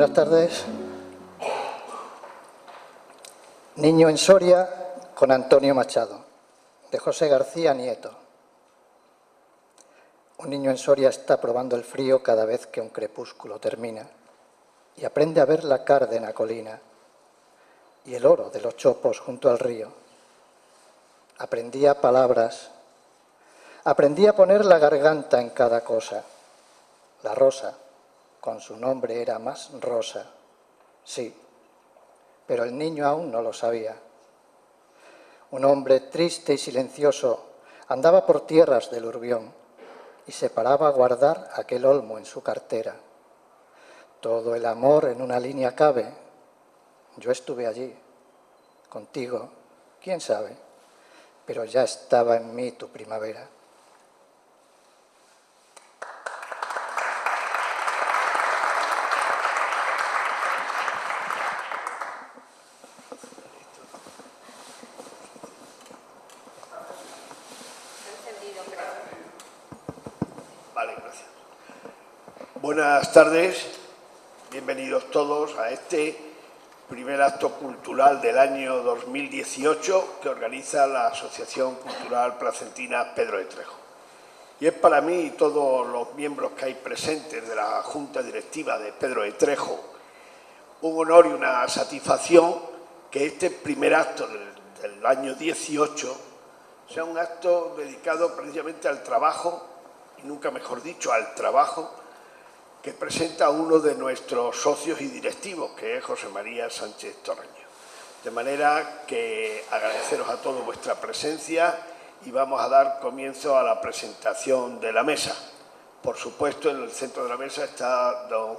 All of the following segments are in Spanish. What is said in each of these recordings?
Buenas tardes. Niño en Soria con Antonio Machado, de José García Nieto. Un niño en Soria está probando el frío cada vez que un crepúsculo termina y aprende a ver la cárdena colina y el oro de los chopos junto al río. Aprendía palabras, aprendí a poner la garganta en cada cosa. La rosa, con su nombre, era más rosa, sí, pero el niño aún no lo sabía. Un hombre triste y silencioso andaba por tierras del Urbión y se paraba a guardar aquel olmo en su cartera. Todo el amor en una línea cabe. Yo estuve allí, contigo, quién sabe, pero ya estaba en mí tu primavera. Vale, gracias. Buenas tardes, bienvenidos todos a este primer acto cultural del año 2018 que organiza la Asociación Cultural Placentina Pedro de Trejo. Y es para mí y todos los miembros que hay presentes de la Junta Directiva de Pedro de Trejo un honor y una satisfacción que este primer acto del año 18 sea un acto dedicado precisamente al trabajo, y nunca mejor dicho, al trabajo que presenta uno de nuestros socios y directivos, que es José María Sánchez Torreño. De manera que agradeceros a todos vuestra presencia y vamos a dar comienzo a la presentación de la mesa. Por supuesto, en el centro de la mesa está don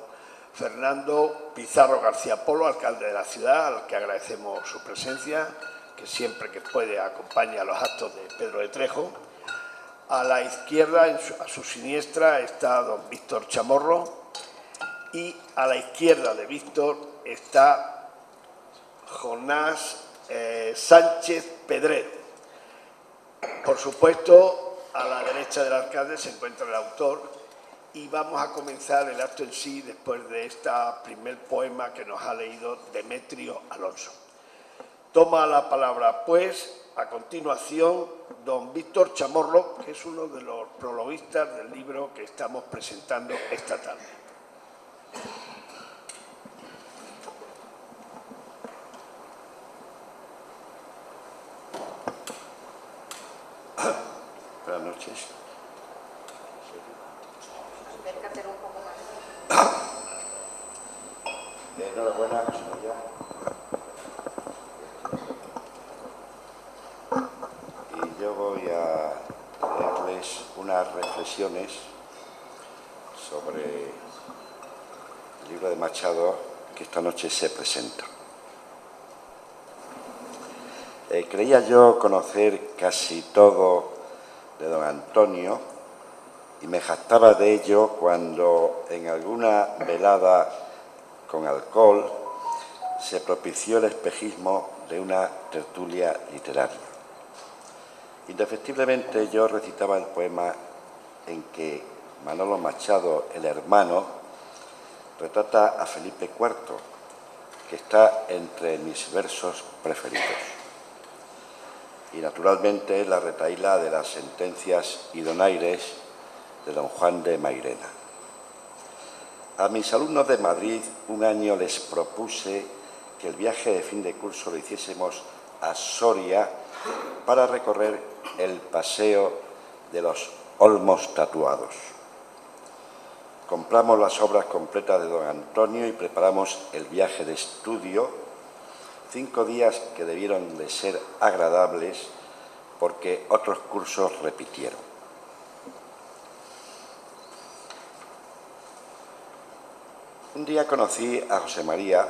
Fernando Pizarro García Polo, alcalde de la ciudad, al que agradecemos su presencia, que siempre que puede acompaña a los actos de Pedro de Trejo. A la izquierda, a su siniestra, está don Víctor Chamorro y a la izquierda de Víctor está Jonás Sánchez Pedret. Por supuesto, a la derecha del alcalde se encuentra el autor y vamos a comenzar el acto en sí después de este primer poema que nos ha leído Demetrio Alonso. Toma la palabra, pues, a continuación, don Víctor Chamorro, que es uno de los prologuistas del libro que estamos presentando esta tarde. Buenas noches. Acércate un poco más. Enhorabuena, señoría. Y yo voy a leerles unas reflexiones sobre el libro de Machado que esta noche se presenta. Creía yo conocer casi todo de don Antonio y me jactaba de ello cuando en alguna velada con alcohol se propició el espejismo de una tertulia literaria. Indefectiblemente yo recitaba el poema en que Manolo Machado, el hermano, retrata a Felipe IV, que está entre mis versos preferidos. Y naturalmente la retahíla de las sentencias y donaires de don Juan de Mairena. A mis alumnos de Madrid un año les propuse que el viaje de fin de curso lo hiciésemos a Soria para recorrer el paseo de los olmos tatuados. Compramos las obras completas de don Antonio y preparamos el viaje de estudio, 5 días que debieron de ser agradables porque otros cursos repitieron. Un día conocí a José María,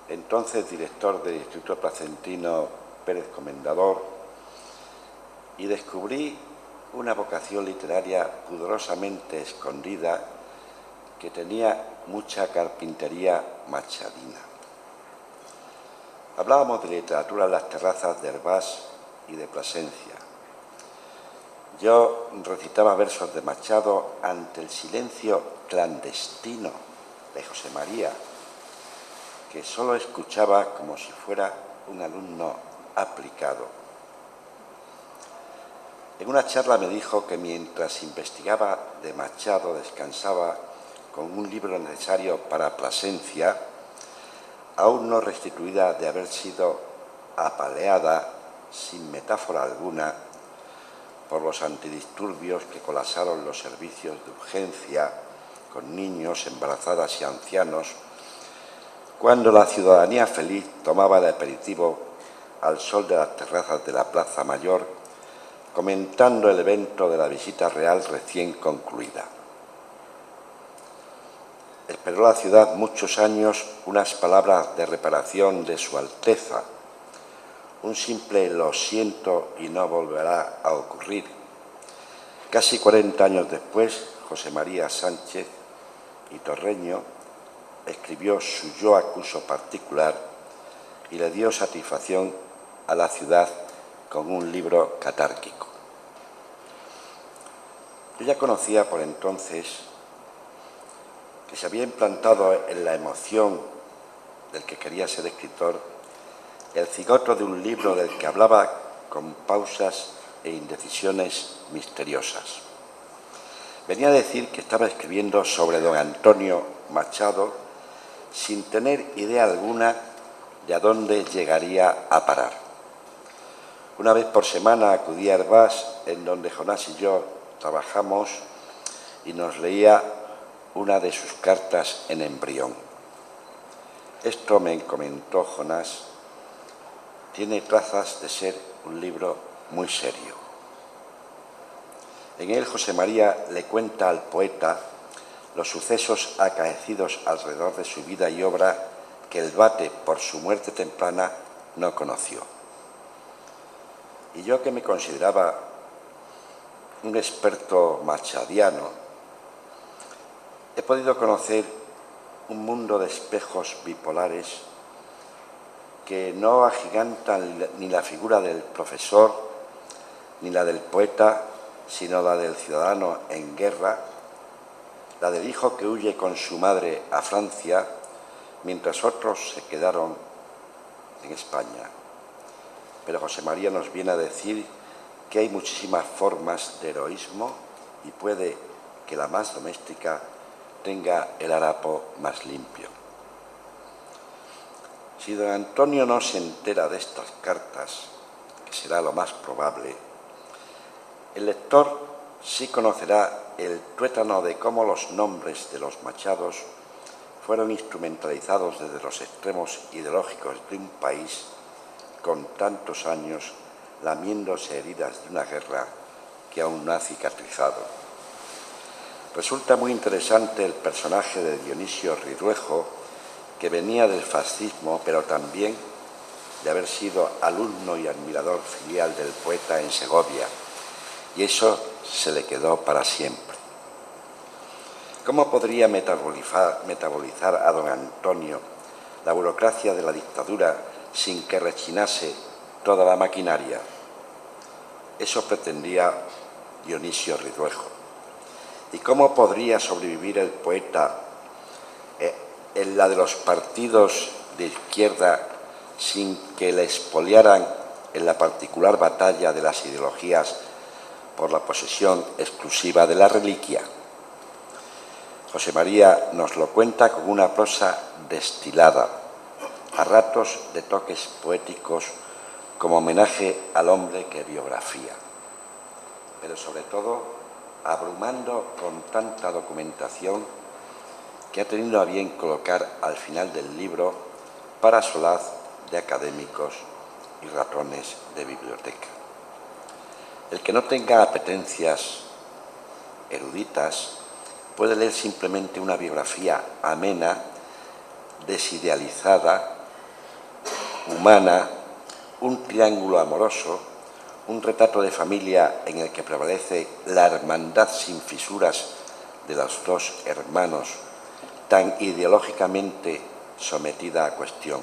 entonces director del Instituto Placentino Pérez Comendador, y descubrí una vocación literaria pudorosamente escondida que tenía mucha carpintería machadina. Hablábamos de literatura en las terrazas de Hervás y de Plasencia. Yo recitaba versos de Machado ante el silencio clandestino de José María, que solo escuchaba como si fuera un alumno aplicado. En una charla me dijo que mientras investigaba de Machado descansaba con un libro necesario para Plasencia, aún no restituida de haber sido apaleada, sin metáfora alguna, por los antidisturbios que colapsaron los servicios de urgencia con niños, embarazadas y ancianos, cuando la ciudadanía feliz tomaba el aperitivo al sol de las terrazas de la Plaza Mayor, comentando el evento de la visita real recién concluida. Esperó la ciudad muchos años unas palabras de reparación de Su Alteza, un simple "lo siento y no volverá a ocurrir". Casi 40 años después, José María Sánchez y Torreño escribió su yo acuso particular y le dio satisfacción a la ciudad con un libro catárquico. Yo ya conocía por entonces que se había implantado en la emoción del que quería ser escritor el cigoto de un libro del que hablaba con pausas e indecisiones misteriosas. Venía a decir que estaba escribiendo sobre don Antonio Machado sin tener idea alguna de a dónde llegaría a parar. Una vez por semana acudía a Hervás, en donde Jonás y yo trabajamos, y nos leía una de sus cartas en embrión. Esto, me comentó Jonás, tiene trazas de ser un libro muy serio. En él José María le cuenta al poeta los sucesos acaecidos alrededor de su vida y obra que el vate, por su muerte temprana, no conoció. Y yo, que me consideraba un experto machadiano, he podido conocer un mundo de espejos bipolares que no agigantan ni la figura del profesor ni la del poeta, sino la del ciudadano en guerra, la del hijo que huye con su madre a Francia, mientras otros se quedaron en España. Pero José María nos viene a decir que hay muchísimas formas de heroísmo y puede que la más doméstica tenga el harapo más limpio. Si don Antonio no se entera de estas cartas, que será lo más probable, el lector sí conocerá el tuétano de cómo los nombres de los Machados fueron instrumentalizados desde los extremos ideológicos de un país con tantos años lamiéndose heridas de una guerra que aún no ha cicatrizado. Resulta muy interesante el personaje de Dionisio Ridruejo, que venía del fascismo, pero también de haber sido alumno y admirador filial del poeta en Segovia, y eso se le quedó para siempre. ¿Cómo podría metabolizar a don Antonio la burocracia de la dictadura sin que rechinase toda la maquinaria? Eso pretendía Dionisio Ridruejo. ¿Y cómo podría sobrevivir el poeta en la de los partidos de izquierda sin que le expoliaran en la particular batalla de las ideologías por la posesión exclusiva de la reliquia? José María nos lo cuenta con una prosa destilada, a ratos de toques poéticos, como homenaje al hombre que biografía, pero sobre todo abrumando con tanta documentación que ha tenido a bien colocar al final del libro para solaz de académicos y ratones de biblioteca. El que no tenga apetencias eruditas puede leer simplemente una biografía amena, desidealizada, humana, un triángulo amoroso, un retrato de familia en el que prevalece la hermandad sin fisuras de los dos hermanos, tan ideológicamente sometida a cuestión,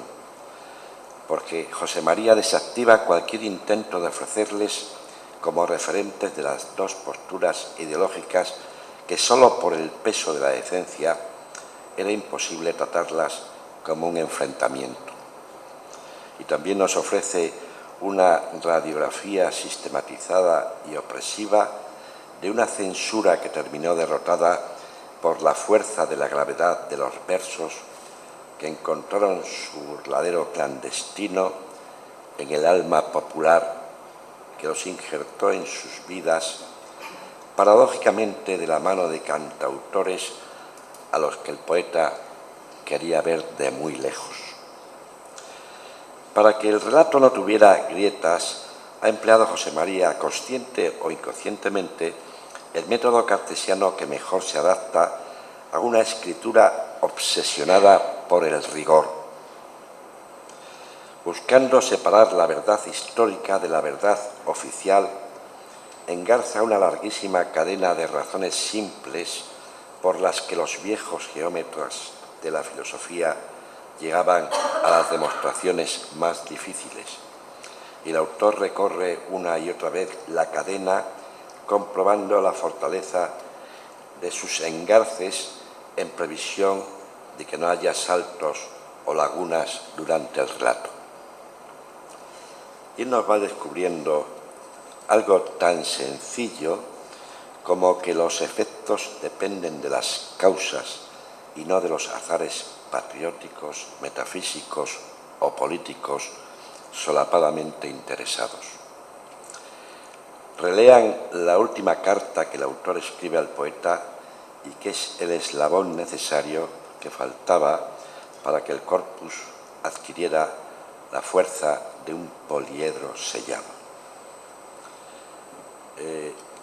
porque José María desactiva cualquier intento de ofrecerles como referentes de las dos posturas ideológicas que solo por el peso de la decencia era imposible tratarlas como un enfrentamiento. Y también nos ofrece una radiografía sistematizada y opresiva de una censura que terminó derrotada por la fuerza de la gravedad de los versos que encontraron su burladero clandestino en el alma popular que los injertó en sus vidas, paradójicamente de la mano de cantautores a los que el poeta quería ver de muy lejos. Para que el relato no tuviera grietas, ha empleado José María, consciente o inconscientemente, el método cartesiano que mejor se adapta a una escritura obsesionada por el rigor, buscando separar la verdad histórica de la verdad oficial, engarza una larguísima cadena de razones simples por las que los viejos geómetras de la filosofía llegaban a las demostraciones más difíciles. Y el autor recorre una y otra vez la cadena, comprobando la fortaleza de sus engarces en previsión de que no haya saltos o lagunas durante el relato. Y nos va descubriendo algo tan sencillo como que los efectos dependen de las causas y no de los azares patrióticos, metafísicos o políticos solapadamente interesados. Relean la última carta que el autor escribe al poeta y que es el eslabón necesario que faltaba para que el corpus adquiriera la fuerza de un poliedro sellado.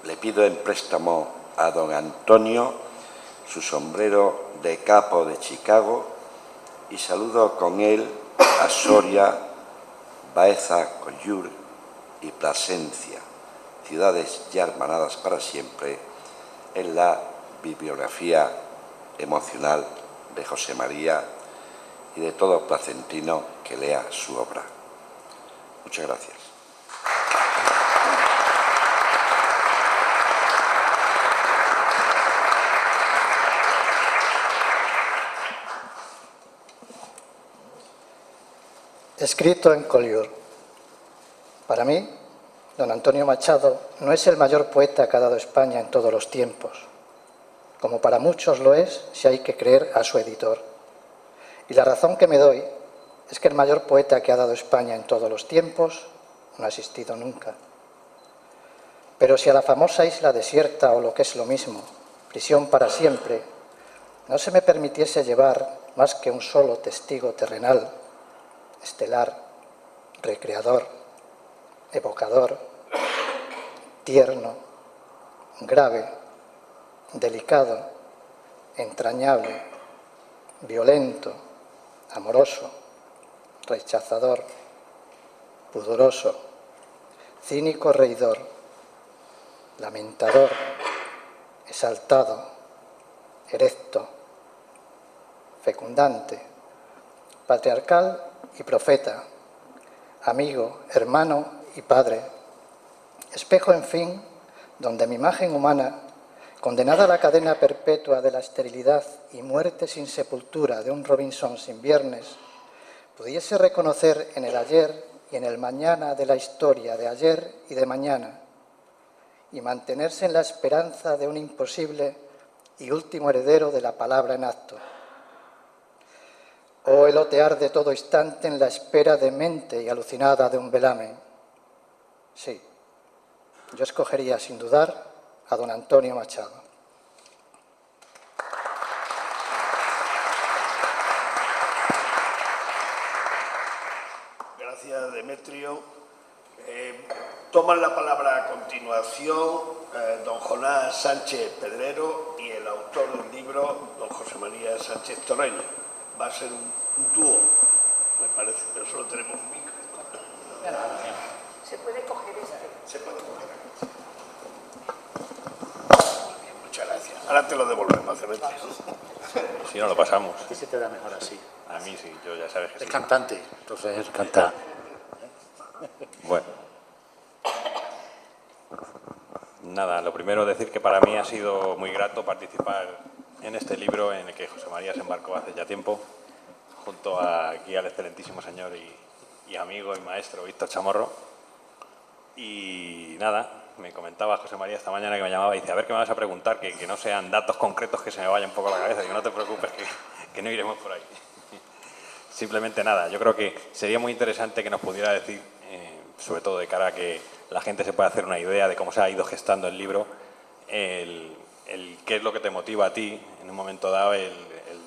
Le pido en préstamo a don Antonio su sombrero de capo de Chicago y saludo con él a Soria, Baeza, Collur y Plasencia, ciudades ya hermanadas para siempre en la bibliografía emocional de José María y de todo placentino que lea su obra. Muchas gracias. Escrito en Collioure. Para mí, don Antonio Machado no es el mayor poeta que ha dado España en todos los tiempos, como para muchos lo es si hay que creer a su editor. Y la razón que me doy es que el mayor poeta que ha dado España en todos los tiempos no ha existido nunca. Pero si a la famosa isla desierta, o lo que es lo mismo, prisión para siempre, no se me permitiese llevar más que un solo testigo terrenal, estelar, recreador, evocador, tierno, grave, delicado, entrañable, violento, amoroso, rechazador, pudoroso, cínico reidor, lamentador, exaltado, erecto, fecundante, patriarcal y profeta, amigo, hermano y padre, espejo, en fin, donde mi imagen humana, condenada a la cadena perpetua de la esterilidad y muerte sin sepultura de un Robinson sin viernes, pudiese reconocer en el ayer y en el mañana de la historia de ayer y de mañana, y mantenerse en la esperanza de un imposible y último heredero de la palabra en acto. O el otear de todo instante en la espera demente y alucinada de un velamen. Sí, yo escogería sin dudar a don Antonio Machado. Gracias, Demetrio. Toman la palabra a continuación don Jonás Sánchez Pedrero y el autor del libro, don José María Sánchez Torreña. Va a ser un dúo, me parece, pero solo tenemos un micro. ¿Se puede coger este? Se puede coger. Muchas gracias. Ahora te lo devolvemos, Demetrio. Si no, lo pasamos. ¿Qué se te da mejor así? A mí sí, yo ya sabes que Es sí. cantante, entonces canta. Bueno. Nada, lo primero decir que para mí ha sido muy grato participar en este libro en el que José María se embarcó hace ya tiempo, junto aquí al excelentísimo señor y amigo y maestro Víctor Chamorro. Y nada, me comentaba José María esta mañana que me llamaba y dice, a ver qué me vas a preguntar, que no sean datos concretos que se me vaya un poco la cabeza. Digo, no te preocupes, que no iremos por ahí. Simplemente nada, yo creo que sería muy interesante que nos pudiera decir, sobre todo de cara a que la gente se pueda hacer una idea de cómo se ha ido gestando el libro, el qué es lo que te motiva a ti en un momento dado el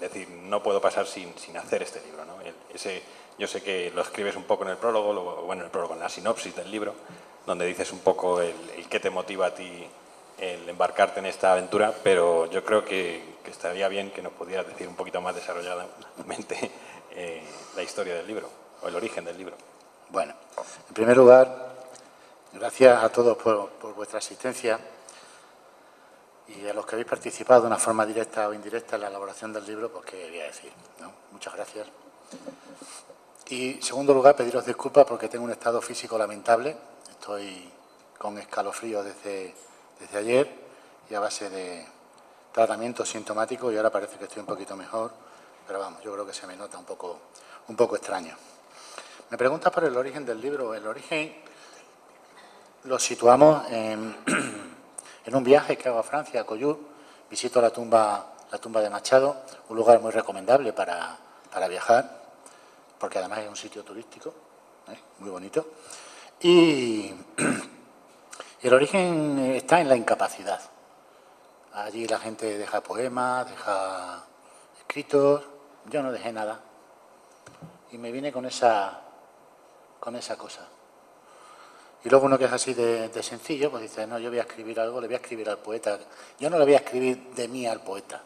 decir, no puedo pasar sin hacer este libro, ¿no? Yo sé que lo escribes un poco en el prólogo, en la sinopsis del libro, donde dices un poco el qué te motiva a ti el embarcarte en esta aventura, pero yo creo que estaría bien que nos pudieras decir un poquito más desarrolladamente la historia del libro, o el origen del libro. Bueno, en primer lugar, gracias a todos por vuestra asistencia y a los que habéis participado de una forma directa o indirecta en la elaboración del libro, pues qué voy a decir, ¿no? Muchas gracias. Y, en segundo lugar, pediros disculpas porque tengo un estado físico lamentable. Estoy con escalofríos desde ayer y a base de tratamiento sintomático y ahora parece que estoy un poquito mejor, pero vamos, yo creo que se me nota un poco extraño. Me preguntas por el origen del libro. El origen lo situamos en un viaje que hago a Francia, a Collioure. Visito la tumba de Machado, un lugar muy recomendable para viajar, porque además es un sitio turístico, muy bonito. Y el origen está en la incapacidad. Allí la gente deja poemas, deja escritos. Yo no dejé nada. Y me vine con esa cosa. Y luego uno que es así de sencillo, pues dice, no, yo voy a escribir algo, le voy a escribir al poeta. Yo no le voy a escribir de mí al poeta.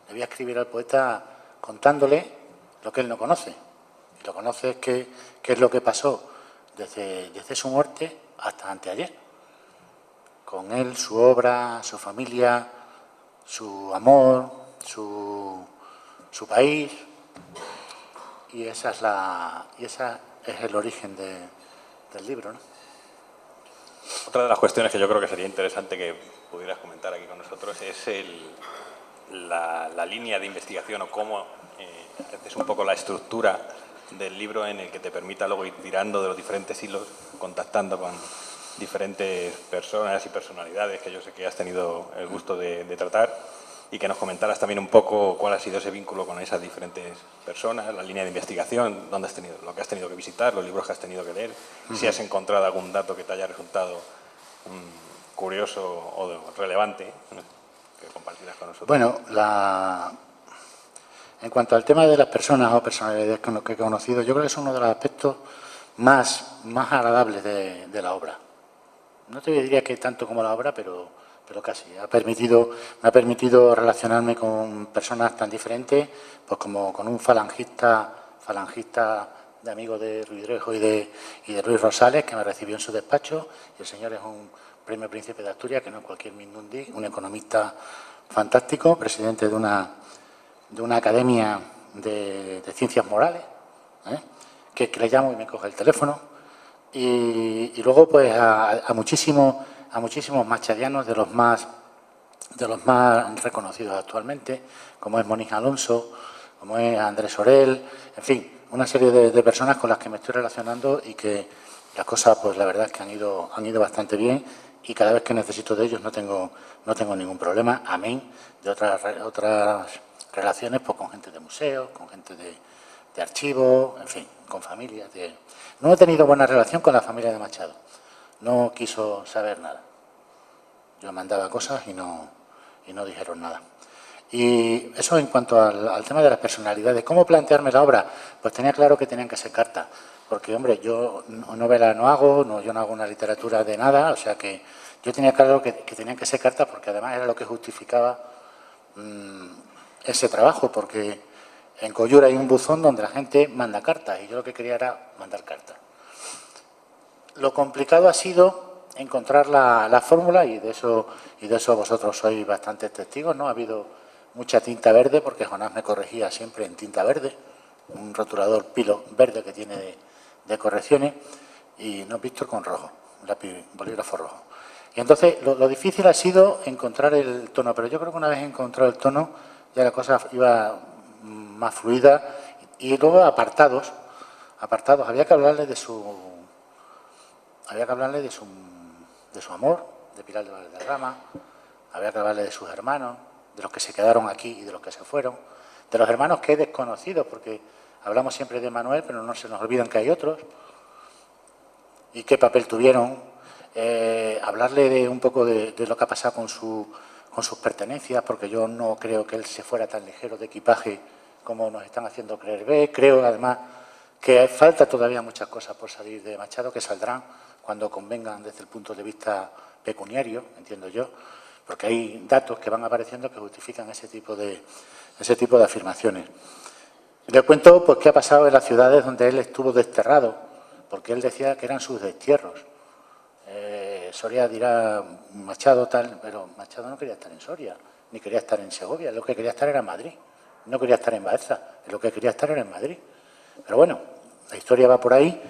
Le voy a escribir al poeta contándole lo que él no conoce. Y lo conoce es qué es lo que pasó desde su muerte hasta anteayer. Con él, su obra, su familia, su amor, su país. Y esa es el origen del libro, ¿no? Otra de las cuestiones que yo creo que sería interesante que pudieras comentar aquí con nosotros es la línea de investigación o cómo es un poco la estructura del libro en el que te permita luego ir tirando de los diferentes hilos, contactando con diferentes personas y personalidades que yo sé que has tenido el gusto de tratar, y que nos comentaras también un poco cuál ha sido ese vínculo con esas diferentes personas, la línea de investigación, dónde has tenido, lo que has tenido que visitar, los libros que has tenido que leer, si has encontrado algún dato que te haya resultado curioso o relevante, ¿no?, que compartirás con nosotros. Bueno, en cuanto al tema de las personas o personalidades que he conocido, yo creo que es uno de los aspectos más agradables de la obra. No te diría que tanto como la obra, pero casi. Me ha permitido relacionarme con personas tan diferentes, pues como con un falangista de amigo de Ruidrejo y de Luis Rosales, que me recibió en su despacho, y el señor es un premio Príncipe de Asturias, que no es cualquier mindundi, un economista fantástico, presidente de una academia de ciencias morales, que le llamo y me coge el teléfono. Y luego pues a muchísimos machadianos de los más reconocidos actualmente, como es Mónica Alonso, como es Andrés Orell, en fin, una serie de personas con las que me estoy relacionando y que las cosas, pues la verdad es que han ido bastante bien, y cada vez que necesito de ellos no tengo ningún problema, amén de otras relaciones, pues con gente de museos, con gente de archivos, en fin, con familias. No he tenido buena relación con la familia de Machado, no quiso saber nada. Yo mandaba cosas y no dijeron nada. Y eso en cuanto al tema de las personalidades. ¿Cómo plantearme la obra? Pues tenía claro que tenían que ser cartas, porque, hombre, yo novela no hago, yo no hago una literatura de nada, o sea que yo tenía claro que tenían que ser cartas, porque además era lo que justificaba ese trabajo, porque en Collioure hay un buzón donde la gente manda cartas y yo lo que quería era mandar cartas. Lo complicado ha sido encontrar la fórmula, y de eso vosotros sois bastantes testigos, ¿no? Ha habido mucha tinta verde, porque Jonás me corregía siempre en tinta verde, un rotulador Pilo verde que tiene de correcciones, y no Víctor con rojo, un lápiz bolígrafo rojo. Y entonces lo difícil ha sido encontrar el tono, pero yo creo que una vez encontrado el tono ya la cosa iba más fluida. Y luego apartados, había que hablarle de su amor, de Pilar de Valderrama, había que hablarle de sus hermanos, de los que se quedaron aquí y de los que se fueron, de los hermanos que he desconocido, porque hablamos siempre de Manuel, pero no se nos olvidan que hay otros, y qué papel tuvieron, hablarle de un poco de lo que ha pasado con sus pertenencias, porque yo no creo que él se fuera tan ligero de equipaje como nos están haciendo creer. Creo, además, que falta todavía muchas cosas por salir de Machado, que saldrán cuando convengan desde el punto de vista pecuniario, entiendo yo, porque hay datos que van apareciendo que justifican ese tipo de afirmaciones. Le cuento pues qué ha pasado en las ciudades donde él estuvo desterrado, porque él decía que eran sus destierros. Soria dirá Machado tal, pero Machado no quería estar en Soria, ni quería estar en Segovia, lo que quería estar era en Madrid. No quería estar en Baeza, lo que quería estar era en Madrid. Pero bueno, la historia va por ahí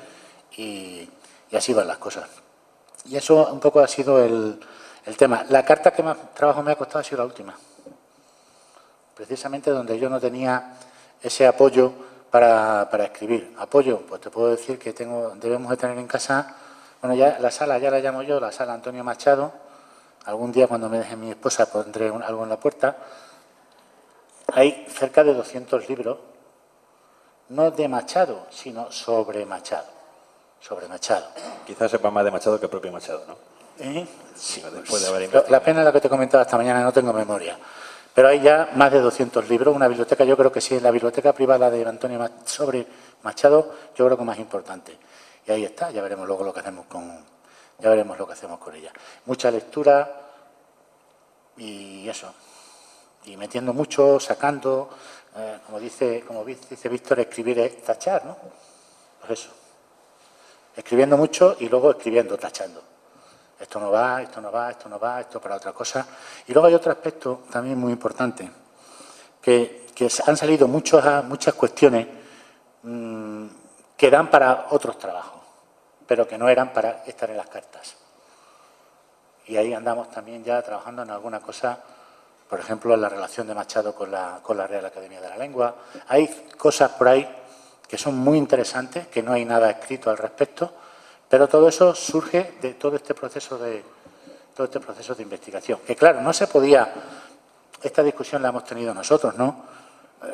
y así van las cosas. Y eso un poco ha sido el tema. La carta que más trabajo me ha costado ha sido la última. Precisamente donde yo no tenía ese apoyo para escribir. Apoyo, pues te puedo decir que debemos de tener en casa, bueno, ya la sala, ya la llamo yo, la sala Antonio Machado. Algún día cuando me deje mi esposa pondré algo en la puerta. Hay cerca de 200 libros, no de Machado, sino sobre Machado. Sobre Machado. Quizás sepa más de Machado que el propio Machado, ¿no? Sí, después de haber investigado. La pena es lo que te comentaba esta mañana, no tengo memoria. Pero hay ya más de 200 libros, una biblioteca, yo creo que sí, en la biblioteca privada de Antonio sobre Machado, yo creo que más importante. Y ahí está, ya veremos luego lo que hacemos con ella. Mucha lectura y eso. Y metiendo mucho, sacando, como dice Víctor, escribir es tachar, ¿no? Pues eso. Escribiendo mucho y luego escribiendo, tachando. Esto no va, esto no va, esto no va, esto para otra cosa. Y luego hay otro aspecto también muy importante, que han salido muchas cuestiones que dan para otros trabajos, pero que no eran para estar en las cartas. Y ahí andamos también ya trabajando en alguna cosa. Por ejemplo, la relación de Machado con la Real Academia de la Lengua. Hay cosas por ahí que son muy interesantes, que no hay nada escrito al respecto, pero todo eso surge de todo este proceso de investigación. Que claro, no se podía, esta discusión la hemos tenido nosotros, ¿no?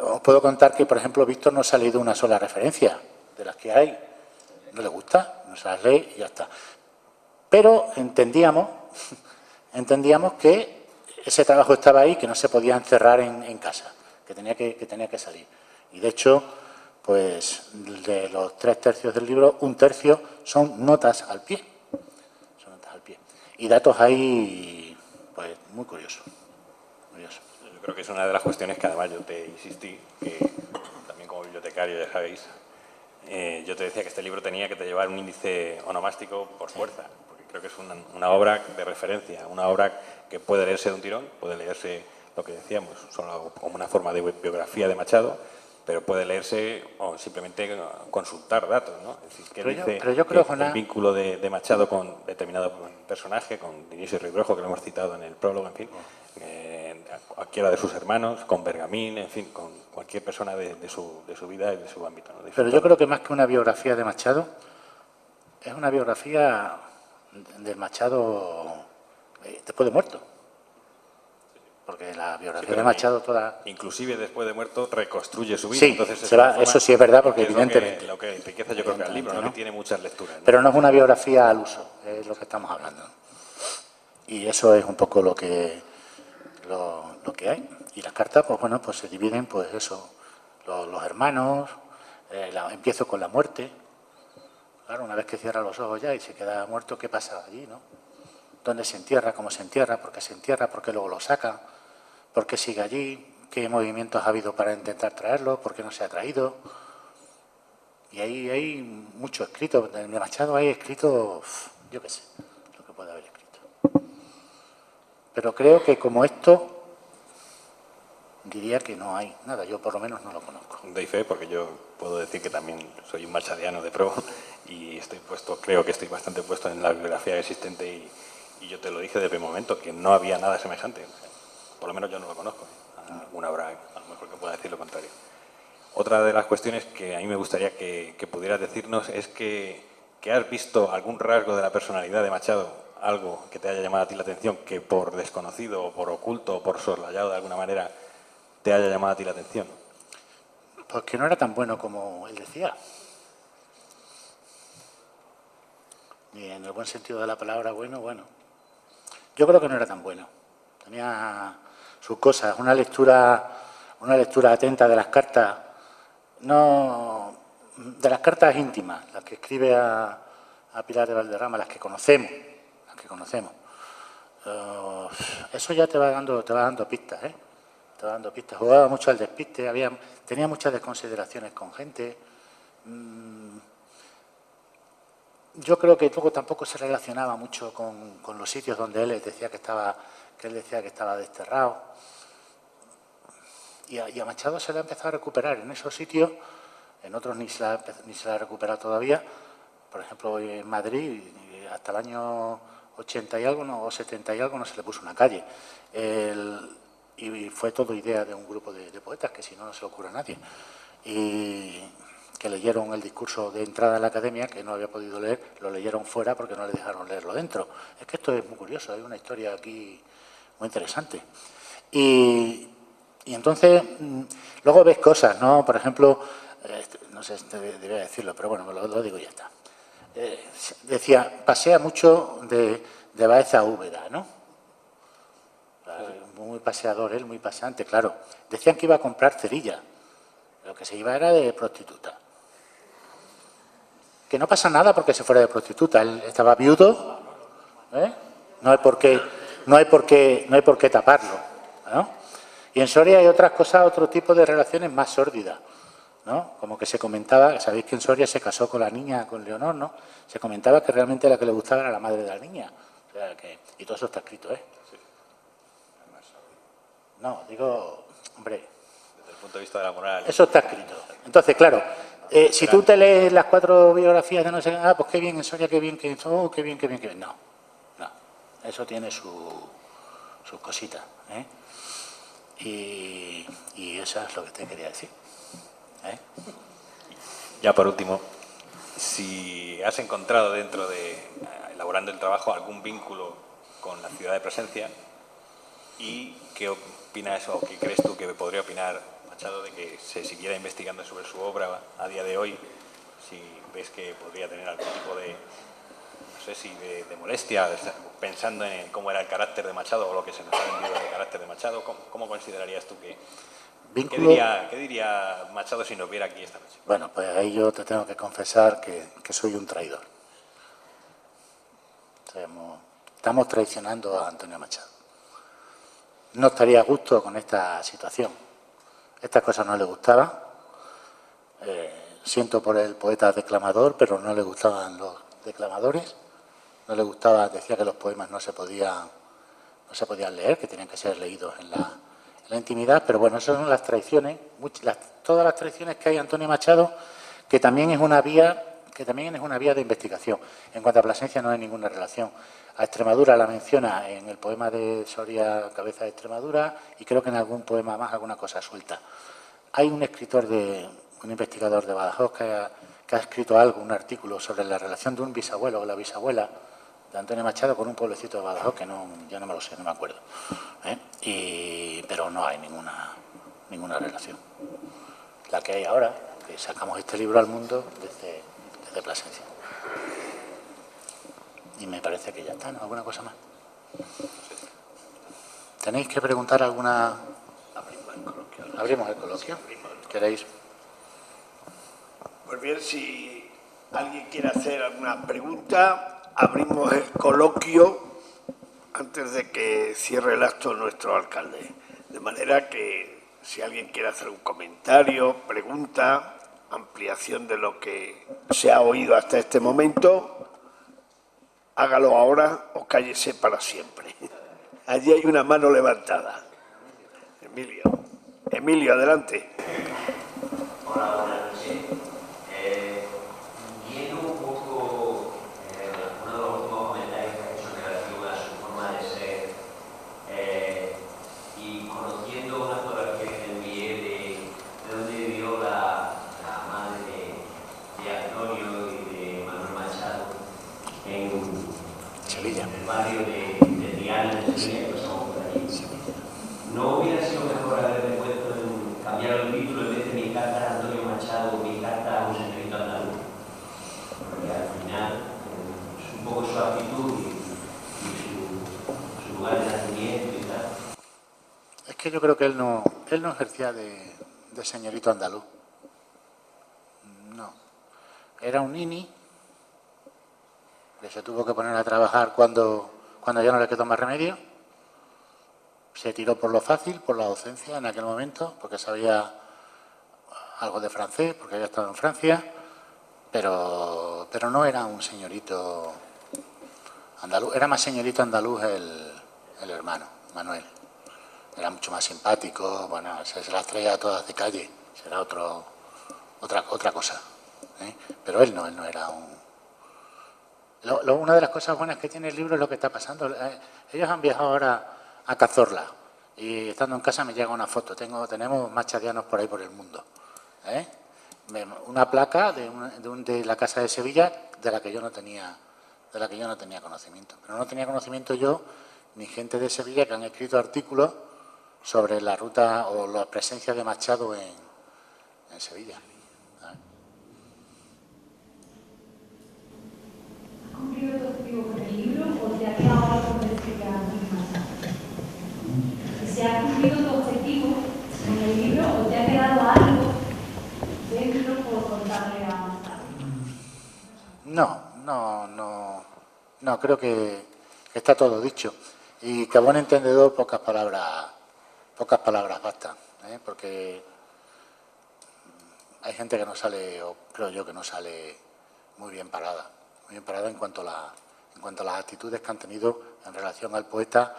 Os puedo contar que, por ejemplo, Víctor no se ha leído una sola referencia de las que hay. No le gusta, no se las lee y ya está. Pero entendíamos que ese trabajo estaba ahí, que no se podía encerrar en casa, que tenía que salir. Y de hecho, pues de los 3/3 del libro, 1/3 son notas al pie. Y datos ahí, pues muy curiosos. Yo creo que es una de las cuestiones que además yo te insistí, que también como bibliotecario, ya sabéis, yo te decía que este libro tenía que llevar un índice onomástico por fuerza, porque creo que es una obra de referencia, una obra que puede leerse de un tirón, puede leerse, lo que decíamos, solo como una forma de biografía de Machado, pero puede leerse o simplemente consultar datos, ¿no? Es decir, pero yo creo, el vínculo de Machado con determinado personaje, con Dionisio Ridruejo, que lo hemos citado en el prólogo, en fin, cualquiera de sus hermanos, con Bergamín, en fin, con cualquier persona de su vida y de su ámbito, ¿no? Pero yo creo que más que una biografía de Machado, es una biografía del Machado después de muerto. Porque la biografía de Machado toda... Inclusive después de muerto reconstruye su vida. Sí, entonces eso sí es verdad, porque evidentemente... Lo que enriquece yo creo que el libro, ¿no? Que tiene muchas lecturas, ¿no? Pero no es una biografía al uso, es lo que estamos hablando. Y eso es un poco lo que hay. Y las cartas, pues bueno, pues se dividen, pues eso, los hermanos, empiezo con la muerte. Claro, una vez que cierra los ojos ya y se queda muerto, ¿qué pasa allí, no? ¿Dónde se entierra? ¿Cómo se entierra? ¿Por qué se entierra? ¿Por qué luego lo saca? ¿Por qué sigue allí? ¿Qué movimientos ha habido para intentar traerlo? ¿Por qué no se ha traído? Y ahí hay mucho escrito. De Machado hay escrito, yo qué sé, lo que puede haber escrito. Pero creo que como esto, diría que no hay nada. Yo por lo menos no lo conozco. Doy fe, porque yo puedo decir que también soy un machadiano de pro y creo que estoy bastante puesto en la bibliografía existente y yo te lo dije desde el momento, que no había nada semejante. Por lo menos yo no lo conozco. alguna habrá a lo mejor que pueda decir lo contrario. Otra de las cuestiones que a mí me gustaría que pudieras decirnos es que has visto algún rasgo de la personalidad de Machado, algo que te haya llamado a ti la atención, que por desconocido, o por oculto, o por soslayado de alguna manera, te haya llamado a ti la atención. Pues que no era tan bueno como él decía. Ni en el buen sentido de la palabra bueno. Yo creo que no era tan bueno. Tenía sus cosas, una lectura atenta de las cartas, no de las cartas íntimas, las que escribe a Pilar de Valderrama, las que conocemos. Eso ya te va dando pistas, ¿eh? Te va dando pistas. Jugaba mucho al despiste, tenía muchas desconsideraciones con gente. Yo creo que luego tampoco se relacionaba mucho con los sitios donde él decía que estaba desterrado. Y a Machado se le ha empezado a recuperar en esos sitios, en otros ni se la ha recuperado todavía. Por ejemplo, en Madrid, hasta el año 80 y algo, o 70 y algo, no se le puso una calle. Y fue todo idea de un grupo de poetas, que si no, no se le ocurre a nadie. Y que leyeron el discurso de entrada a la academia, que no había podido leer, lo leyeron fuera porque no le dejaron leerlo dentro. Es que esto es muy curioso, hay una historia aquí muy interesante. Y entonces, luego ves cosas, ¿no? Por ejemplo, no sé si debería decirlo, pero bueno, lo digo y ya está. Decía, pasea mucho de Baeza a Úbeda, ¿no? Muy paseador él, muy paseante, claro. Decían que iba a comprar cerilla. Lo que se iba era de prostituta. Que no pasa nada porque se fuera de prostituta. Él estaba viudo, ¿eh? No hay por qué taparlo, ¿no? Y en Soria hay otras cosas, otro tipo de relaciones más sórdidas, ¿no? Como que se comentaba, sabéis que en Soria se casó con la niña, con Leonor, ¿no? Se comentaba que realmente la que le gustaba era la madre de la niña. O sea, y todo eso está escrito, ¿eh? No, digo, hombre. Desde el punto de vista de la moral. Eso está escrito. Entonces, claro, si tú te lees las 4 biografías de no sé qué, pues qué bien en Soria, qué bien. No. Eso tiene sus cositas, ¿eh? Y eso es lo que te quería decir, ¿eh? Ya por último, si has encontrado dentro de, elaborando el trabajo, algún vínculo con la ciudad de Plasencia y qué opinas o qué crees tú que podría opinar Machado de que se siguiera investigando sobre su obra a día de hoy, si ves que podría tener algún tipo de, no sé si de molestia, pensando en cómo era el carácter de Machado o lo que se nos ha vendido del carácter de Machado, ¿cómo considerarías tú que... ¿Qué diría Machado si nos viera aquí esta noche? Bueno, pues ahí yo te tengo que confesar que soy un traidor. Estamos traicionando a Antonio Machado. No estaría a gusto con esta situación. Estas cosas no le gustaban. Siento por el poeta declamador, pero no le gustaban los declamadores. No le gustaba, decía que los poemas no se podían leer, que tenían que ser leídos en la intimidad, pero bueno, esas son las traiciones, todas las traiciones que hay Antonio Machado, que también es una vía de investigación. En cuanto a Plasencia no hay ninguna relación. A Extremadura la menciona en el poema de Soria, Cabeza de Extremadura, y creo que en algún poema más, alguna cosa suelta. Hay un investigador de Badajoz que ha escrito un artículo sobre la relación de un bisabuelo o la bisabuela de Antonio Machado con un pueblecito de Badajoz, que ya no me lo sé, no me acuerdo, ¿eh? Pero no hay ninguna relación. La que hay ahora, que sacamos este libro al mundo desde Plasencia. Y me parece que ya está, ¿no? ¿Alguna cosa más? ¿Tenéis que preguntar alguna? Abrimos el coloquio. ¿Queréis? Pues bien, si alguien quiere hacer alguna pregunta, abrimos el coloquio antes de que cierre el acto nuestro alcalde. De manera que si alguien quiere hacer un comentario, pregunta, ampliación de lo que se ha oído hasta este momento, hágalo ahora o cállese para siempre. Allí hay una mano levantada. Emilio, adelante. Hola, buenas noches. Viendo un poco uno de los últimos comentarios que ha hecho relativo a su forma de ser y conociendo una fotografía Antonio y de Manuel Machado en Sevilla. en el barrio de Triana, de Sevilla, que pasamos por allí. ¿No hubiera sido mejor haberle puesto cambiar el título en vez de mi carta a Antonio Machado, mi carta a un señorito andaluz? Porque al final es un poco su actitud y su lugar de nacimiento y tal. Es que yo creo que él no ejercía de señorito andaluz. No. Era un nini que se tuvo que poner a trabajar cuando ya no le quedó más remedio. Se tiró por lo fácil, por la docencia en aquel momento, porque sabía algo de francés, porque había estado en Francia, pero no era un señorito andaluz. Era más señorito andaluz el hermano, Manuel. Era mucho más simpático, bueno, se las traía todas de calle, será otra cosa, ¿eh? Pero él no era un... Una de las cosas buenas que tiene el libro es lo que está pasando. Ellos han viajado ahora a Cazorla y estando en casa me llega una foto. Tenemos machadianos por ahí por el mundo, ¿eh? Una placa de la Casa de Sevilla de la que yo no tenía conocimiento. Pero no tenía conocimiento yo ni gente de Sevilla que han escrito artículos sobre la ruta o la presencia de Machado en Sevilla. ¿Sabes? ¿Has cumplido tu objetivo con el libro o te ha quedado algo por explicar más? ¿Se ha cumplido tu objetivo con el libro o te ha quedado algo dentro por contarle a más tarde? No, creo que está todo dicho. Y que a buen entendedor pocas palabras bastan, ¿eh? Porque hay gente que no sale, o creo yo que no sale muy bien parada en cuanto a las actitudes que han tenido en relación al poeta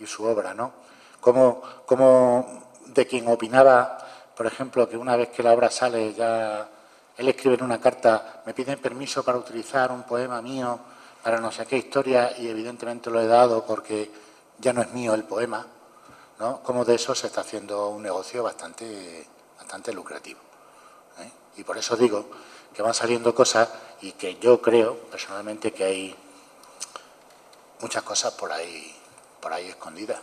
y su obra, ¿no? Como de quien opinaba, por ejemplo, que una vez que la obra sale ya él escribe en una carta, me piden permiso para utilizar un poema mío para no sé qué historia y evidentemente lo he dado porque ya no es mío el poema, ¿no? Como de eso se está haciendo un negocio bastante lucrativo, ¿eh? Y por eso digo que van saliendo cosas y que yo creo personalmente que hay muchas cosas por ahí escondidas.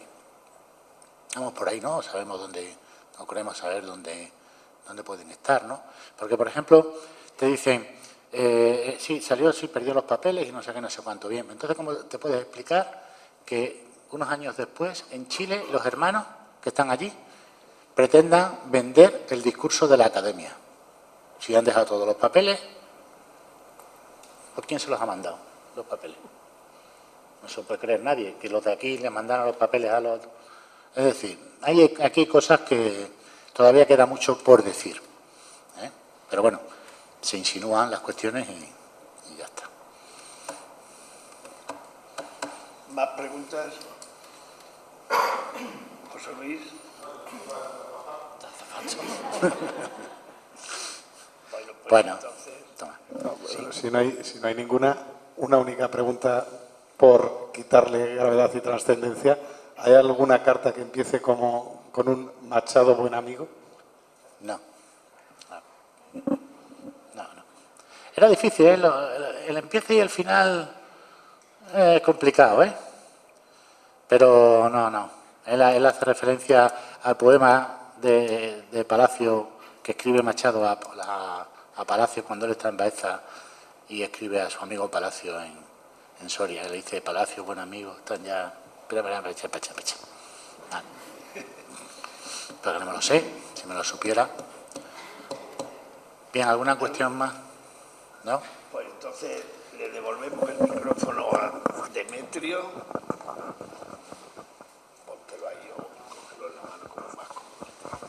Vamos por ahí, ¿no? Sabemos dónde, no queremos saber dónde pueden estar, ¿no? Porque, por ejemplo, te dicen, sí, salió, sí, perdió los papeles y no sé qué, no sé cuánto. Bien, entonces, ¿cómo te puedes explicar que unos años después, en Chile, los hermanos que están allí pretendan vender el discurso de la academia? Si han dejado todos los papeles, ¿por quién se los ha mandado los papeles? No se puede creer nadie que los de aquí le mandaron los papeles a los... Es decir, hay aquí cosas que todavía queda mucho por decir, ¿eh? Pero bueno, se insinúan las cuestiones y ya está. ¿Más preguntas? José Luis. Bueno, toma. No, bueno, si no hay ninguna, una única pregunta por quitarle gravedad y trascendencia. ¿Hay alguna carta que empiece con un Machado buen amigo? No. Era difícil, ¿eh? El empiece y el final es complicado, ¿eh? Pero no. Él hace referencia al poema de Palacio que escribe Machado a Palacio cuando él está en Baeza y escribe a su amigo Palacio en Soria. Él le dice, Palacio, buen amigo, están ya... Espera. Pero que no me lo sé, si me lo supiera. Bien, ¿alguna cuestión más? ¿No? Pues entonces le devolvemos el micrófono a Demetrio. Póntelo ahí o cógelo en la mano como más cómodo.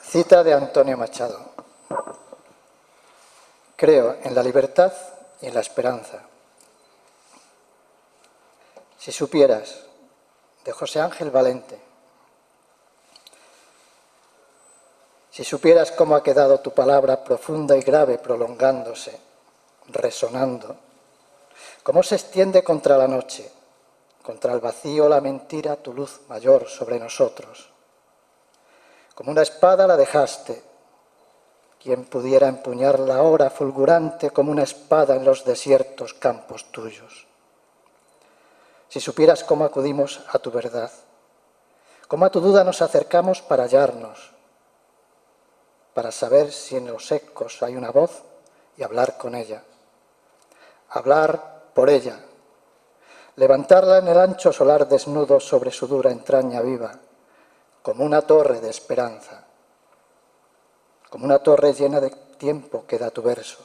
Cita de Antonio Machado. Creo en la libertad y en la esperanza. Si supieras, de José Ángel Valente, si supieras cómo ha quedado tu palabra profunda y grave prolongándose, resonando, cómo se extiende contra la noche, contra el vacío, la mentira, tu luz mayor sobre nosotros. Como una espada la dejaste. ¿Quién pudiera empuñarla ahora fulgurante como una espada en los desiertos campos tuyos? Si supieras cómo acudimos a tu verdad, cómo a tu duda nos acercamos para hallarnos, para saber si en los ecos hay una voz y hablar con ella, hablar por ella, levantarla en el ancho solar desnudo sobre su dura entraña viva, como una torre de esperanza, como una torre llena de tiempo que da tu verso.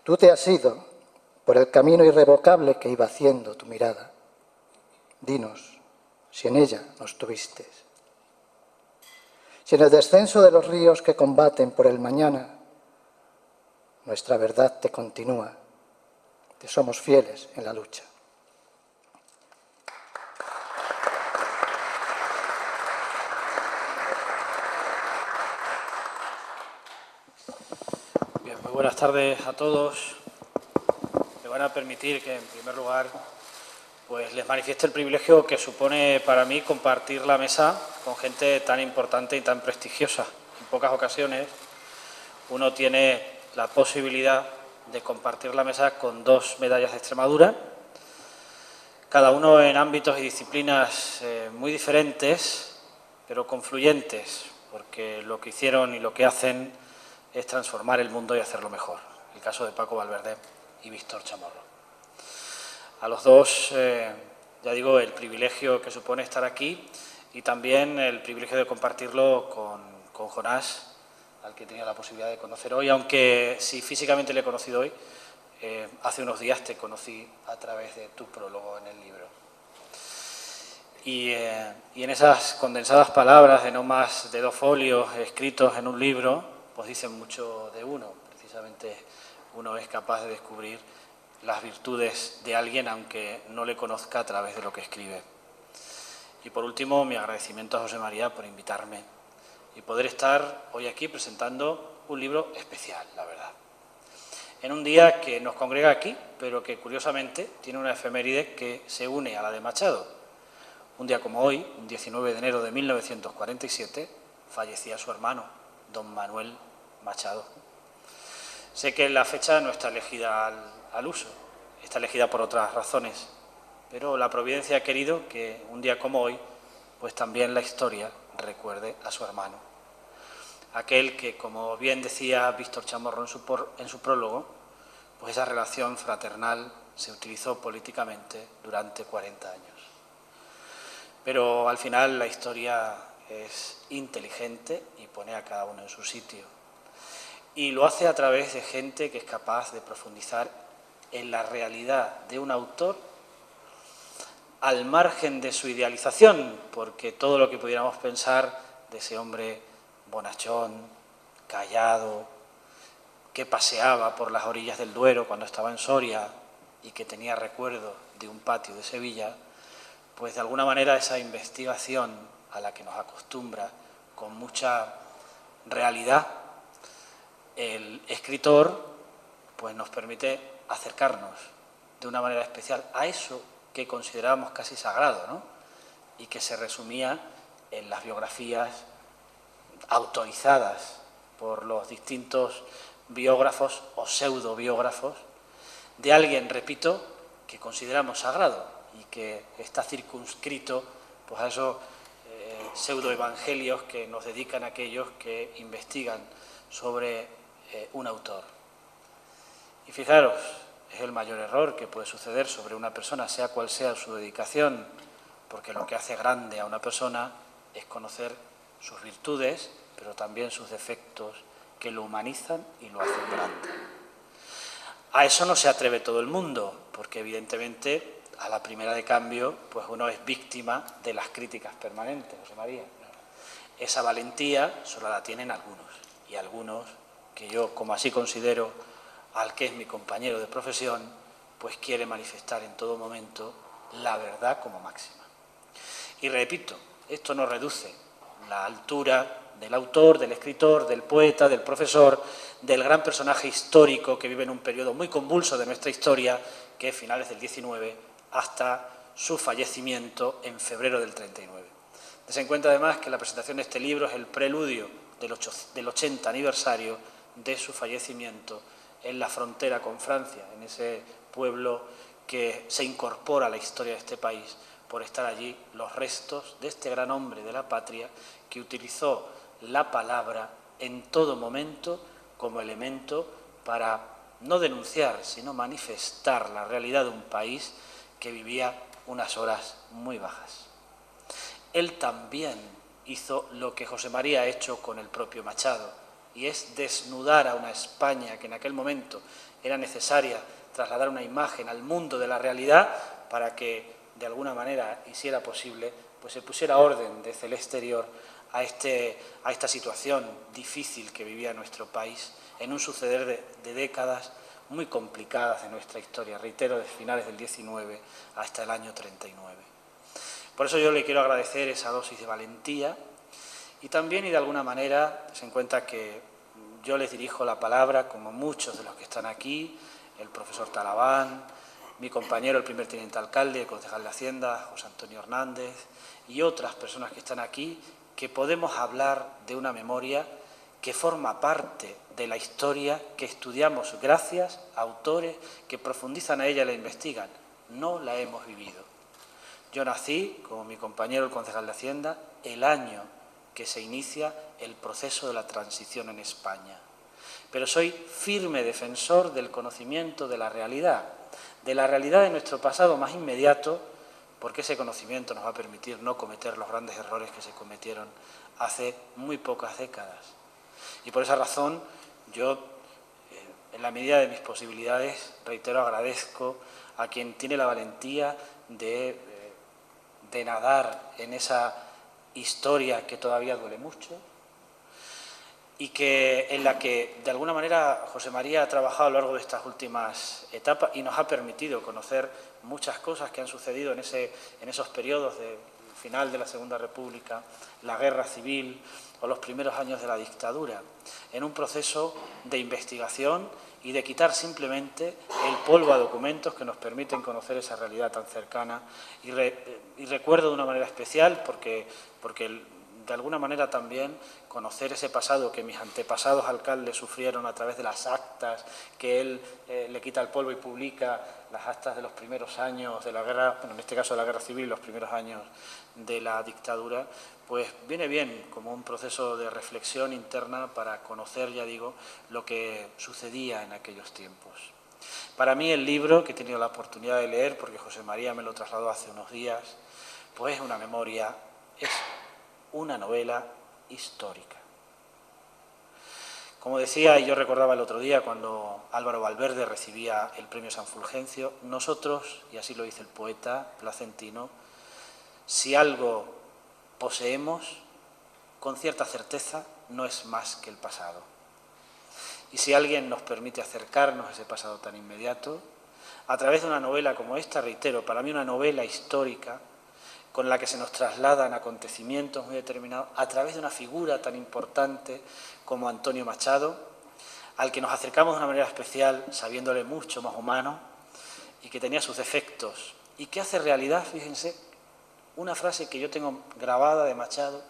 Tú te has ido por el camino irrevocable que iba haciendo tu mirada. Dinos si en ella nos tuviste. Si en el descenso de los ríos que combaten por el mañana, nuestra verdad te continúa, te somos fieles en la lucha. Bien, muy buenas tardes a todos. Me van a permitir que, en primer lugar, pues les manifieste el privilegio que supone para mí compartir la mesa con gente tan importante y tan prestigiosa. En pocas ocasiones uno tiene la posibilidad de compartir la mesa con dos medallas de Extremadura, cada uno en ámbitos y disciplinas muy diferentes, pero confluyentes, porque lo que hicieron y lo que hacen es transformar el mundo y hacerlo mejor. El caso de Paco Valverde y Víctor Chamorro. A los dos, ya digo, el privilegio que supone estar aquí y también el privilegio de compartirlo con Jonás, al que he tenido la posibilidad de conocer hoy, aunque si físicamente le he conocido hoy, hace unos días te conocí a través de tu prólogo en el libro. Y en esas condensadas palabras de no más de 2 folios escritos en un libro, pues dicen mucho de uno. Precisamente uno es capaz de descubrir las virtudes de alguien, aunque no le conozca a través de lo que escribe. Y por último, mi agradecimiento a José María por invitarme y poder estar hoy aquí presentando un libro especial, la verdad. En un día que nos congrega aquí, pero que curiosamente tiene una efeméride que se une a la de Machado. Un día como hoy, un 19 de enero de 1947, fallecía su hermano, don Manuel Machado. Sé que la fecha no está elegida al uso, está elegida por otras razones, pero la providencia ha querido que un día como hoy, pues también la historia recuerde a su hermano. Aquel que, como bien decía Víctor Chamorro en su prólogo, pues esa relación fraternal se utilizó políticamente durante 40 años. Pero al final la historia es inteligente y pone a cada uno en su sitio. Y lo hace a través de gente que es capaz de profundizar en la realidad de un autor al margen de su idealización, porque todo lo que pudiéramos pensar de ese hombre bonachón, callado, que paseaba por las orillas del Duero cuando estaba en Soria y que tenía recuerdo de un patio de Sevilla, pues de alguna manera esa investigación a la que nos acostumbra con mucha realidad el escritor, pues nos permite acercarnos de una manera especial a eso que considerábamos casi sagrado, ¿no? Y que se resumía en las biografías autorizadas por los distintos biógrafos o pseudobiógrafos de alguien, repito, que consideramos sagrado y que está circunscrito pues, a esos pseudoevangelios que nos dedican aquellos que investigan sobre un autor. Y fijaros, es el mayor error que puede suceder sobre una persona, sea cual sea su dedicación, porque lo que hace grande a una persona es conocer sus virtudes, pero también sus defectos que lo humanizan y lo hacen grande. A eso no se atreve todo el mundo, porque evidentemente a la primera de cambio pues uno es víctima de las críticas permanentes, José María. Esa valentía solo la tienen algunos, y algunos que yo, como así considero al que es mi compañero de profesión, pues quiere manifestar en todo momento la verdad como máxima. Y repito, esto no reduce la altura del autor, del escritor, del poeta, del profesor, del gran personaje histórico que vive en un periodo muy convulso de nuestra historia, que es finales del XIX hasta su fallecimiento en febrero del 39. Tened en cuenta además que la presentación de este libro es el preludio del 80 aniversario de su fallecimiento en la frontera con Francia, en ese pueblo que se incorpora a la historia de este país por estar allí los restos de este gran hombre de la patria que utilizó la palabra en todo momento como elemento para no denunciar, sino manifestar la realidad de un país que vivía unas horas muy bajas. Él también hizo lo que José María ha hecho con el propio Machado, y es desnudar a una España que en aquel momento era necesaria trasladar una imagen al mundo de la realidad para que de alguna manera, y si era posible, pues se pusiera orden desde el exterior a esta situación difícil que vivía nuestro país en un suceder de décadas muy complicadas de nuestra historia, reitero, desde finales del 19 hasta el año 39. Por eso yo le quiero agradecer esa dosis de valentía y también, y de alguna manera, se encuentra que yo les dirijo la palabra, como muchos de los que están aquí, el profesor Talabán, mi compañero, el primer teniente alcalde, el concejal de Hacienda, José Antonio Hernández, y otras personas que están aquí, que podemos hablar de una memoria que forma parte de la historia que estudiamos gracias a autores que profundizan a ella y la investigan. No la hemos vivido. Yo nací, como mi compañero, el concejal de Hacienda, el año que se inicia el proceso de la transición en España. Pero soy firme defensor del conocimiento de la realidad de nuestro pasado más inmediato, porque ese conocimiento nos va a permitir no cometer los grandes errores que se cometieron hace muy pocas décadas. Y por esa razón, yo, en la medida de mis posibilidades, reitero, agradezco a quien tiene la valentía de nadar en esa historia que todavía duele mucho y en la que, de alguna manera, José María ha trabajado a lo largo de estas últimas etapas y nos ha permitido conocer muchas cosas que han sucedido en esos periodos de final de la Segunda República, la Guerra Civil o los primeros años de la dictadura, en un proceso de investigación y de quitar simplemente el polvo a documentos que nos permiten conocer esa realidad tan cercana. Y recuerdo de una manera especial, porque de alguna manera también conocer ese pasado que mis antepasados alcaldes sufrieron a través de las actas, que él le quita el polvo y publica las actas de los primeros años de la guerra, bueno, en este caso de la Guerra Civil, los primeros años de la dictadura, pues viene bien como un proceso de reflexión interna para conocer, ya digo, lo que sucedía en aquellos tiempos. Para mí el libro, que he tenido la oportunidad de leer, porque José María me lo trasladó hace unos días, pues es una memoria, es una novela histórica. Como decía, y yo recordaba el otro día cuando Álvaro Valverde recibía el premio San Fulgencio, nosotros, y así lo dice el poeta placentino, si algo poseemos, con cierta certeza, no es más que el pasado. Y si alguien nos permite acercarnos a ese pasado tan inmediato, a través de una novela como esta, reitero, para mí una novela histórica, con la que se nos trasladan acontecimientos muy determinados, a través de una figura tan importante como Antonio Machado, al que nos acercamos de una manera especial, sabiéndole mucho más humano, y que tenía sus defectos, y que hace realidad, fíjense, una frase que yo tengo grabada de Machado,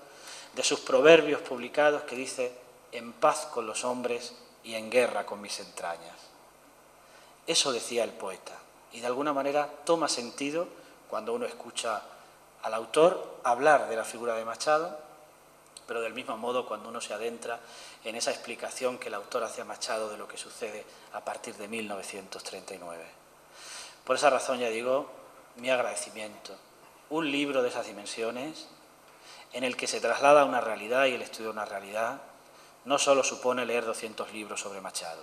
de sus proverbios publicados, que dice: en paz con los hombres y en guerra con mis entrañas. Eso decía el poeta, y de alguna manera toma sentido cuando uno escucha al autor hablar de la figura de Machado, pero del mismo modo cuando uno se adentra en esa explicación que el autor hace a Machado de lo que sucede a partir de 1939. Por esa razón, ya digo, mi agradecimiento. Un libro de esas dimensiones, en el que se traslada una realidad y el estudio de una realidad, no solo supone leer 200 libros sobre Machado,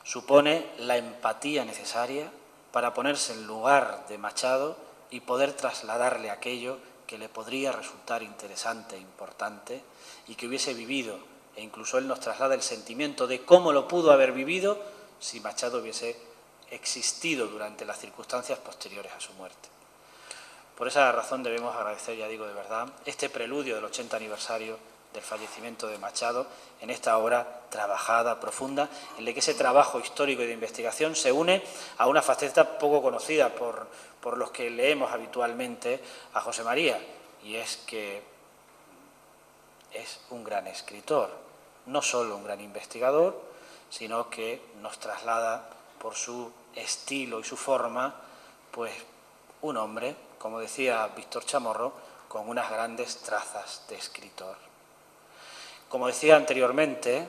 supone la empatía necesaria para ponerse en lugar de Machado y poder trasladarle aquello que le podría resultar interesante e importante y que hubiese vivido, e incluso él nos traslada el sentimiento de cómo lo pudo haber vivido si Machado hubiese existido durante las circunstancias posteriores a su muerte. Por esa razón debemos agradecer, ya digo de verdad, este preludio del 80 aniversario del fallecimiento de Machado en esta obra trabajada, profunda, en la que ese trabajo histórico y de investigación se une a una faceta poco conocida por los que leemos habitualmente a José María, y es que es un gran escritor, no solo un gran investigador, sino que nos traslada por su estilo y su forma, pues un hombre, como decía Víctor Chamorro, con unas grandes trazas de escritor. Como decía anteriormente,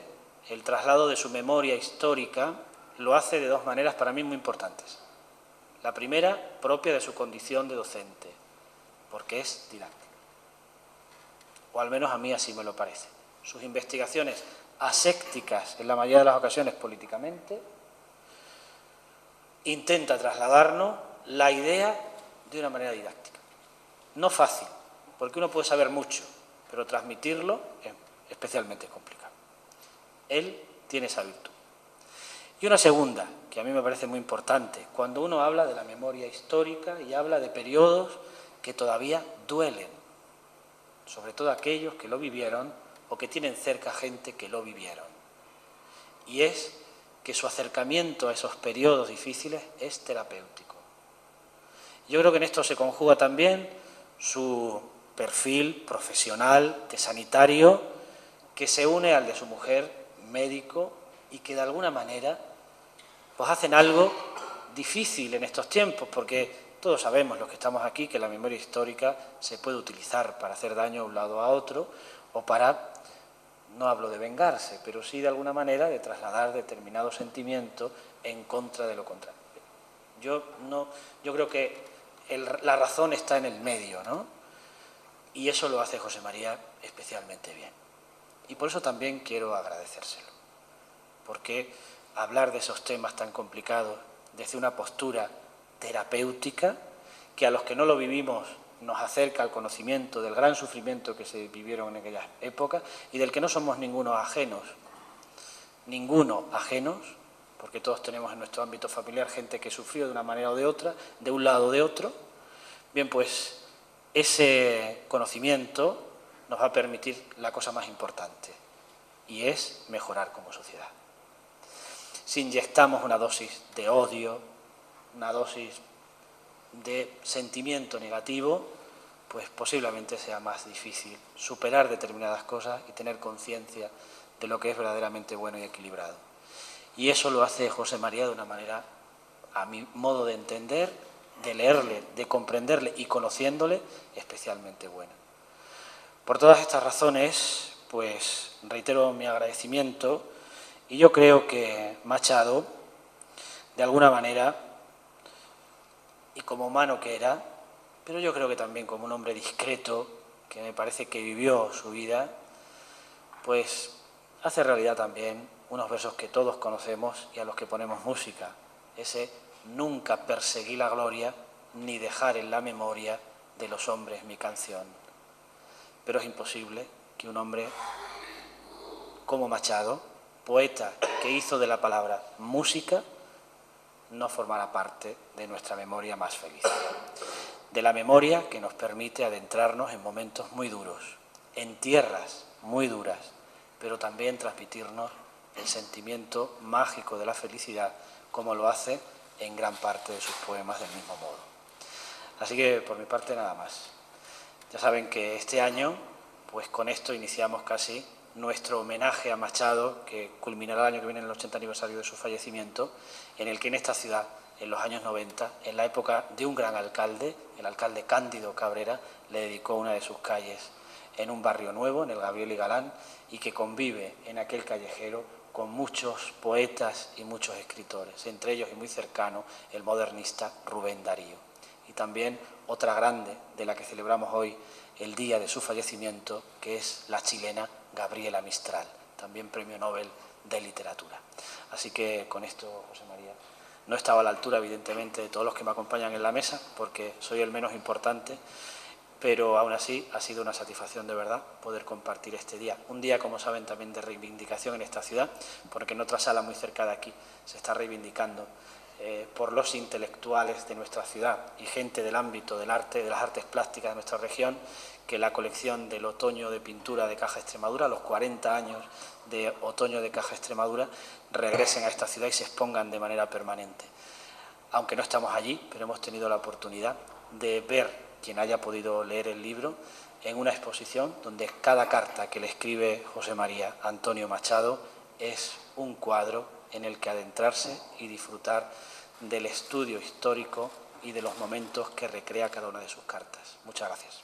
el traslado de su memoria histórica lo hace de dos maneras para mí muy importantes. La primera, propia de su condición de docente, porque es didáctica. O al menos a mí así me lo parece. Sus investigaciones asépticas, en la mayoría de las ocasiones políticamente, intenta trasladarnos la idea de una manera didáctica. No fácil, porque uno puede saber mucho, pero transmitirlo es especialmente complicado. Él tiene esa virtud. Y una segunda, que a mí me parece muy importante, cuando uno habla de la memoria histórica y habla de periodos que todavía duelen, sobre todo aquellos que lo vivieron o que tienen cerca gente que lo vivieron. Y es que su acercamiento a esos periodos difíciles es terapéutico. Yo creo que en esto se conjuga también su perfil profesional de sanitario, que se une al de su mujer, médico, y que de alguna manera pues hacen algo difícil en estos tiempos, porque todos sabemos, los que estamos aquí, que la memoria histórica se puede utilizar para hacer daño a un lado o a otro, o para, no hablo de vengarse, pero sí de alguna manera de trasladar determinados sentimientos en contra de lo contrario. Yo creo que la razón está en el medio, ¿no? Y eso lo hace José María especialmente bien. Y por eso también quiero agradecérselo, porque hablar de esos temas tan complicados desde una postura terapéutica, que a los que no lo vivimos nos acerca al conocimiento del gran sufrimiento que se vivieron en aquellas épocas y del que no somos ninguno ajenos, porque todos tenemos en nuestro ámbito familiar gente que sufrió de una manera o de otra, de un lado o de otro. Bien, pues ese conocimiento nos va a permitir la cosa más importante, y es mejorar como sociedad. Si inyectamos una dosis de odio, una dosis de sentimiento negativo, pues posiblemente sea más difícil superar determinadas cosas y tener conciencia de lo que es verdaderamente bueno y equilibrado. Y eso lo hace José María de una manera, a mi modo de entender, de leerle, de comprenderle y conociéndole, especialmente buena. Por todas estas razones, pues reitero mi agradecimiento, y yo creo que Machado, de alguna manera, y como humano que era, pero yo creo que también como un hombre discreto, que me parece que vivió su vida, pues hace realidad también unos versos que todos conocemos y a los que ponemos música. Ese nunca perseguí la gloria, ni dejar en la memoria de los hombres mi canción. Pero es imposible que un hombre como Machado, poeta que hizo de la palabra música, no formara parte de nuestra memoria más feliz. De la memoria que nos permite adentrarnos en momentos muy duros, en tierras muy duras, pero también transmitirnos el sentimiento mágico de la felicidad, como lo hace en gran parte de sus poemas del mismo modo. Así que, por mi parte, nada más. Ya saben que este año, pues con esto iniciamos casi nuestro homenaje a Machado, que culminará el año que viene en el 80 aniversario de su fallecimiento, en el que en esta ciudad, en los años 90, en la época de un gran alcalde, el alcalde Cándido Cabrera, le dedicó una de sus calles en un barrio nuevo, en el Gabriel y Galán, y que convive en aquel callejero con muchos poetas y muchos escritores, entre ellos y muy cercano el modernista Rubén Darío. Y también otra grande, de la que celebramos hoy el día de su fallecimiento, que es la chilena Gabriela Mistral, también Premio Nobel de Literatura. Así que con esto, José María, no estaba a la altura, evidentemente, de todos los que me acompañan en la mesa, porque soy el menos importante, pero aún así ha sido una satisfacción de verdad poder compartir este día. Un día, como saben, también de reivindicación en esta ciudad, porque en otra sala muy cerca de aquí se está reivindicando por los intelectuales de nuestra ciudad y gente del ámbito del arte, de las artes plásticas de nuestra región, que la colección del Otoño de Pintura de Caja Extremadura, los 40 años de Otoño de Caja Extremadura, regresen a esta ciudad y se expongan de manera permanente. Aunque no estamos allí, pero hemos tenido la oportunidad de ver, quien haya podido leer el libro, en una exposición donde cada carta que le escribe José María a Antonio Machado es un cuadro en el que adentrarse y disfrutar del estudio histórico y de los momentos que recrea cada una de sus cartas. Muchas gracias.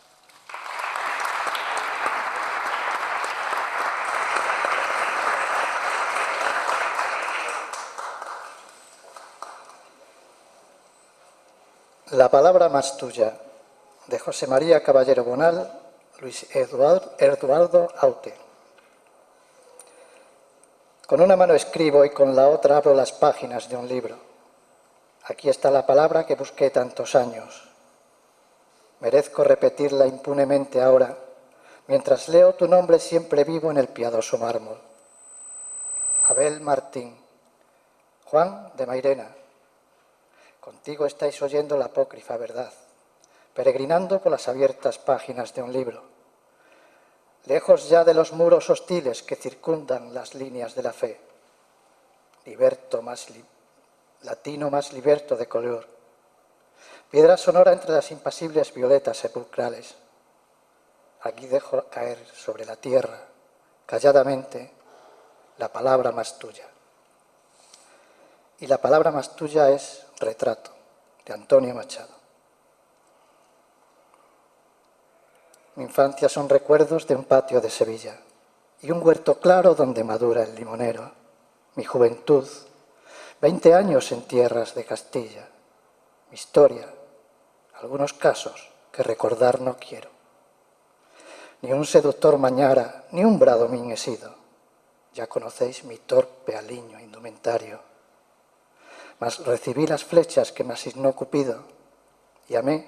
La palabra más tuya, de José María Caballero Bonal, Luis Eduardo Aute. Con una mano escribo y con la otra abro las páginas de un libro. Aquí está la palabra que busqué tantos años. Merezco repetirla impunemente ahora, mientras leo tu nombre siempre vivo en el piadoso mármol. Abel Martín, Juan de Mairena. Contigo estáis oyendo la apócrifa verdad, peregrinando por las abiertas páginas de un libro, lejos ya de los muros hostiles que circundan las líneas de la fe. Latino más liberto de color, piedra sonora entre las impasibles violetas sepulcrales. Aquí dejo caer sobre la tierra, calladamente, la palabra más tuya. Y la palabra más tuya es Retrato, de Antonio Machado. Mi infancia son recuerdos de un patio de Sevilla y un huerto claro donde madura el limonero. Mi juventud, 20 años en tierras de Castilla. Mi historia, algunos casos que recordar no quiero. Ni un seductor Mañara, ni un Bradomín he sido. Ya conocéis mi torpe aliño indumentario. Mas recibí las flechas que me asignó Cupido y amé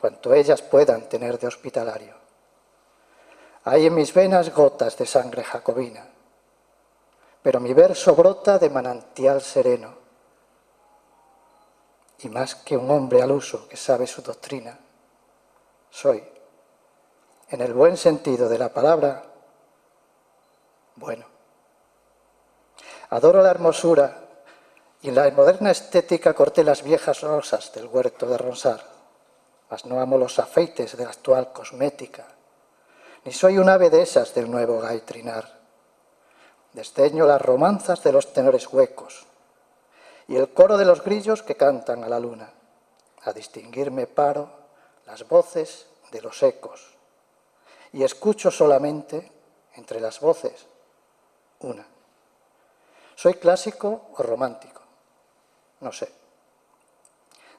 cuanto ellas puedan tener de hospitalario. Hay en mis venas gotas de sangre jacobina, pero mi verso brota de manantial sereno. Y más que un hombre al uso que sabe su doctrina, soy, en el buen sentido de la palabra, bueno. Adoro la hermosura y en la moderna estética corté las viejas rosas del huerto de Ronsard, mas no amo los afeites de la actual cosmética, ni soy un ave de esas del nuevo gaitrinar. Desdeño las romanzas de los tenores huecos y el coro de los grillos que cantan a la luna. A distinguirme paro las voces de los ecos y escucho solamente entre las voces una. ¿Soy clásico o romántico? No sé.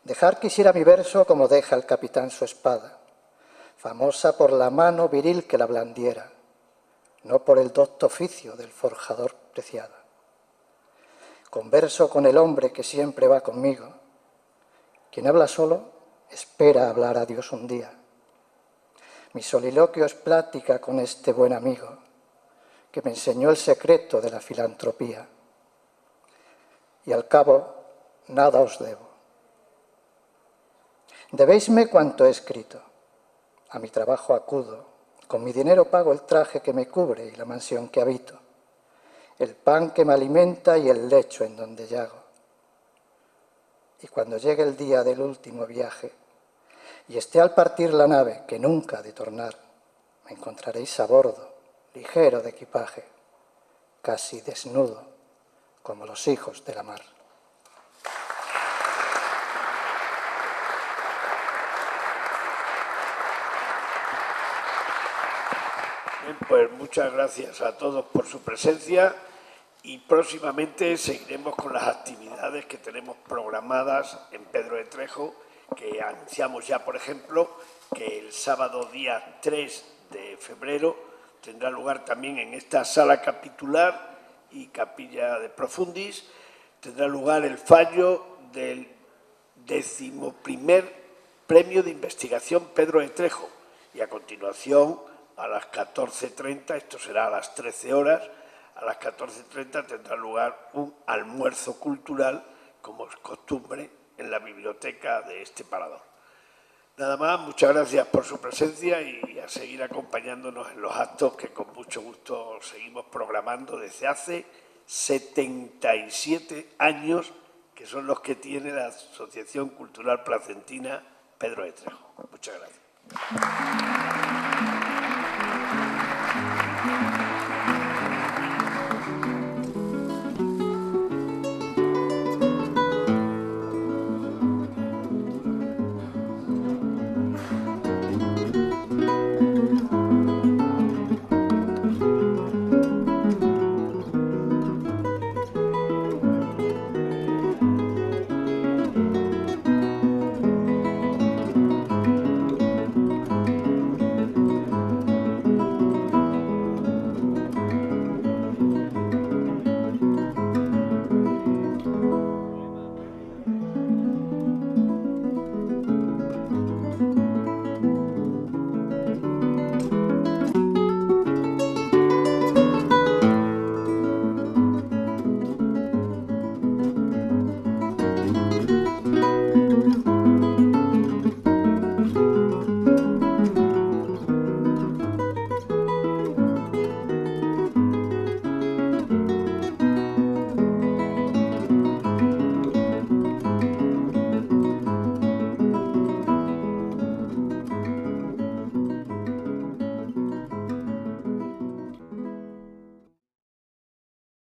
Dejar quisiera mi verso como deja el capitán su espada, famosa por la mano viril que la blandiera, no por el docto oficio del forjador preciada. Converso con el hombre que siempre va conmigo. Quien habla solo espera hablar a Dios un día. Mi soliloquio es plática con este buen amigo que me enseñó el secreto de la filantropía. Y al cabo, nada os debo. Debéisme cuanto he escrito. A mi trabajo acudo. Con mi dinero pago el traje que me cubre y la mansión que habito, el pan que me alimenta y el lecho en donde yago. Y cuando llegue el día del último viaje y esté al partir la nave, que nunca ha de tornar, me encontraréis a bordo, ligero de equipaje, casi desnudo, como los hijos de la mar. Bien, pues muchas gracias a todos por su presencia y próximamente seguiremos con las actividades que tenemos programadas en Pedro de Trejo, que anunciamos ya, por ejemplo, que el sábado día 3 de febrero tendrá lugar también en esta sala capitular y capilla de Profundis, tendrá lugar el fallo del 11º Premio de Investigación Pedro de Trejo y a continuación a las 14:30, esto será a las 13 horas, a las 14:30 tendrá lugar un almuerzo cultural, como es costumbre, en la biblioteca de este parador. Nada más, muchas gracias por su presencia y a seguir acompañándonos en los actos que con mucho gusto seguimos programando desde hace 77 años, que son los que tiene la Asociación Cultural Placentina Pedro de Trejo. Muchas gracias.